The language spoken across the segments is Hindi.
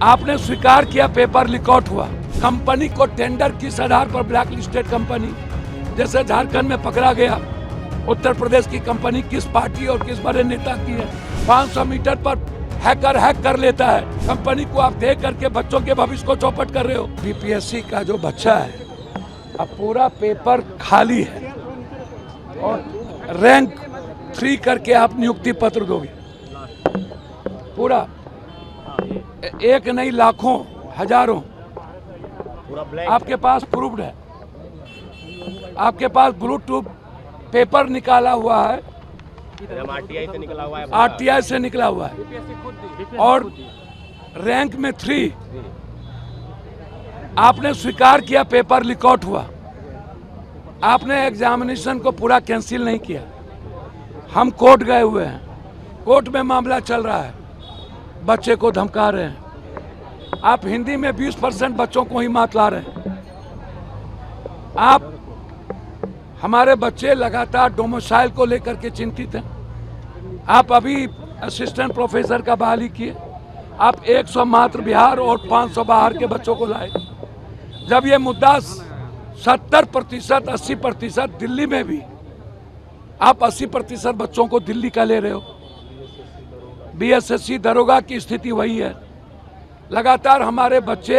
आपने स्वीकार किया पेपर लीक आउट हुआ। कंपनी को टेंडर किस आधार पर ब्लैक लिस्टेड कंपनी, जैसे झारखंड में पकड़ा गया, उत्तर प्रदेश की कंपनी किस पार्टी और किस बड़े नेता की है। 500 मीटर पर हैकर हैक कर लेता है कंपनी को, आप देख करके बच्चों के भविष्य को चौपट कर रहे हो। बीपीएससी का जो बच्चा है, अब पूरा पेपर खाली है और रैंक 3 करके आप नियुक्ति पत्र दोगे। पूरा एक नहीं, लाखों हजारों आपके पास प्रूफ्ड है, आपके पास ब्लूटूथ पेपर निकाला हुआ है, आरटीआई से निकला हुआ है, आरटीआई से निकला हुआ है और रैंक में 3। आपने स्वीकार किया पेपर लीक आउट हुआ, आपने एग्जामिनेशन को पूरा कैंसिल नहीं किया। हम कोर्ट गए हुए हैं, कोर्ट में मामला चल रहा है, बच्चे को धमका रहे हैं। आप हिंदी में 20% बच्चों को ही मात ला रहे हैं। आप हमारे बच्चे लगातार डोमिसाइल को लेकर के चिंतित हैं। आप अभी असिस्टेंट प्रोफेसर का बहाली किए, आप 100 मात्र बिहार और 500 बाहर के बच्चों को लाए। जब ये मुद्दा 70%, 80%, दिल्ली में भी आप 80% बच्चों को दिल्ली का ले रहे हो। बीएसएससी दरोगा की स्थिति वही है। लगातार हमारे बच्चे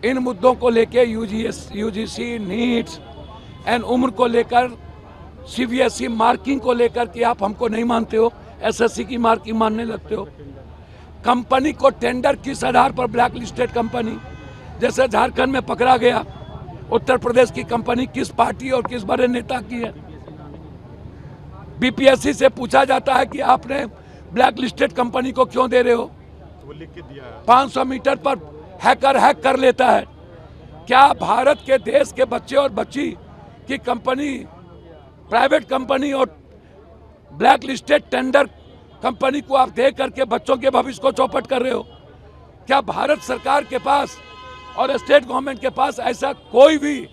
इन मुद्दों को लेकर यूजीसी, नीट्स एंड उम्र को लेकर, सीबीएसई मार्किंग को लेकर कि आप हमको नहीं मानते हो, एसएससी की मार्किंग मानने लगते हो। कंपनी को टेंडर किस आधार पर ब्लैक लिस्टेड कंपनी, जैसे झारखंड में पकड़ा गया, उत्तर प्रदेश की कंपनी किस पार्टी और किस बड़े नेता की है। बीपीएससी से पूछा जाता है कि आपने ब्लैक लिस्टेड कंपनी को क्यों दे रहे हो। वो लिख के दिया है। 500 मीटर पर हैकर हैक कर लेता है। क्या भारत के देश के बच्चे और बच्ची की कंपनी, प्राइवेट कंपनी और ब्लैक लिस्टेड टेंडर कंपनी को आप देख करके बच्चों के भविष्य को चौपट कर रहे हो। क्या भारत सरकार के पास और स्टेट गवर्नमेंट के पास ऐसा कोई भी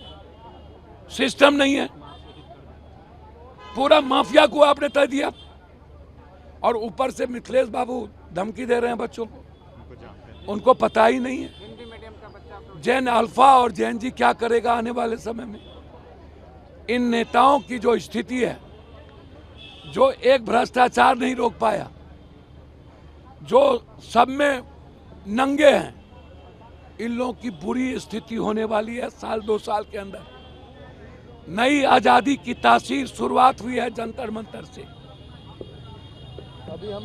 सिस्टम नहीं है। पूरा माफिया को आपने तय दिया और ऊपर से मिथिलेश बाबू धमकी दे रहे हैं बच्चों को। उनको पता ही नहीं है जैन अल्फा और जैन जी क्या करेगा आने वाले समय में। इन नेताओं की जो स्थिति है, जो एक भ्रष्टाचार नहीं रोक पाया, जो सब में नंगे हैं, इन लोगों की बुरी स्थिति होने वाली है साल 2 साल के अंदर। नई आजादी की तासीर शुरुआत हुई है जंतर मंतर से,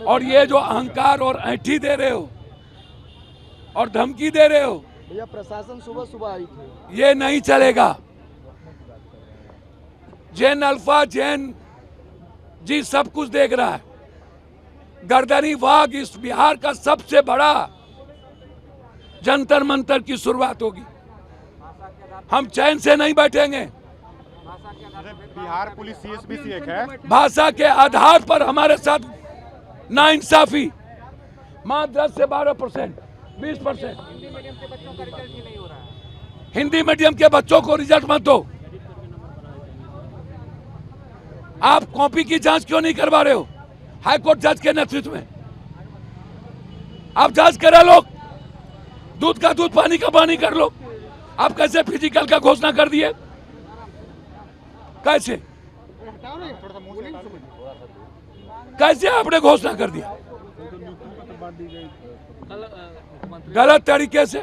और ये जो अहंकार और ऐंठी दे रहे हो और धमकी दे रहे हो, भैया प्रशासन सुबह आई थी, ये नहीं चलेगा। जैन अल्फा, जैन जी सब कुछ देख रहा है। गर्दनी वाग इस बिहार का सबसे बड़ा जंतर मंतर की शुरुआत होगी। हम चैन से नहीं बैठेंगे। बिहार पुलिस सीएसबीसी एक है। भाषा के आधार पर हमारे साथ नाइंसाफी, मात्र 10 से 12%, 20%। हिंदी मीडियम के बच्चों को रिजल्ट मत दो। आप कॉपी की जांच क्यों नहीं करवा रहे हो हाईकोर्ट जज के नेतृत्व में? आप जांच करा लो, दूध का दूध पानी का पानी कर लो। आप कैसे फिजिकल का घोषणा कर दिए? कैसे कैसे आपने घोषणा कर दिया? गलत तरीके से।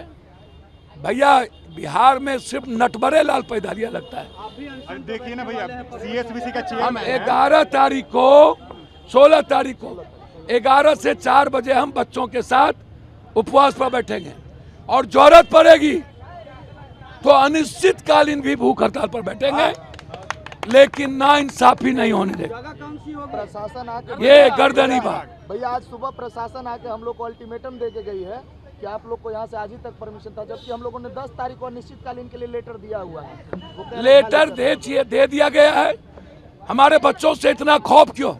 भैया बिहार में सिर्फ नटबरे लाल पैदारिया लगता है। देखिए ना भैया, सीएसबीसी का हम चेयरमैन है। 11 तारीख को, 16 तारीख को 11 से 4 बजे हम बच्चों के साथ उपवास पर बैठेंगे और जरूरत पड़ेगी तो अनिश्चितकालीन भी भूख हड़ताल पर बैठेंगे, लेकिन नाइंसाफी नहीं होने देगा। प्रशासन आके ये गर्दनी बात। भैया आज सुबह प्रशासन आके हम लोग को अल्टीमेटम दे के गई है कि आप लोग को यहाँ से आज ही तक परमिशन था, जबकि हम लोगों ने 10 तारीख को अनिश्चितकालीन के लिए लेटर दिया हुआ है। लेटर दे दिया गया है। हमारे बच्चों से इतना खौफ क्यों?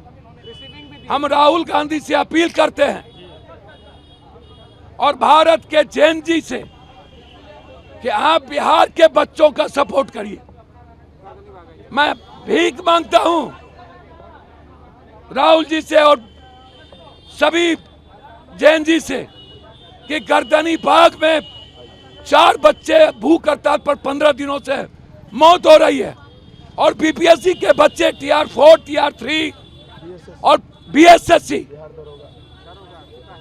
हम राहुल गांधी से अपील करते हैं और भारत के जैन जी से कि आप बिहार के बच्चों का सपोर्ट करिए। मैं भीख मांगता हूं राहुल जी से और सभी जैन जी से कि गर्दनी बाग में 4 बच्चे भूख हड़ताल पर 15 दिनों से मौत हो रही है और बीपीएससी के बच्चे TR4, TR3 और BSSC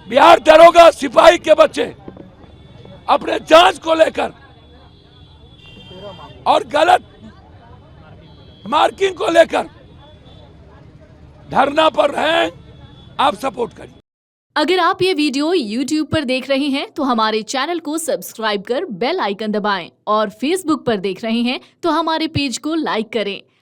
बिहार दरोगा सिपाही के बच्चे अपने जांच को लेकर और गलत मार्किंग को लेकर धरना पर हैं। आप सपोर्ट करिए। अगर आप ये वीडियो YouTube पर देख रहे हैं तो हमारे चैनल को सब्सक्राइब कर बेल आइकन दबाएं और Facebook पर देख रहे हैं तो हमारे पेज को लाइक करें।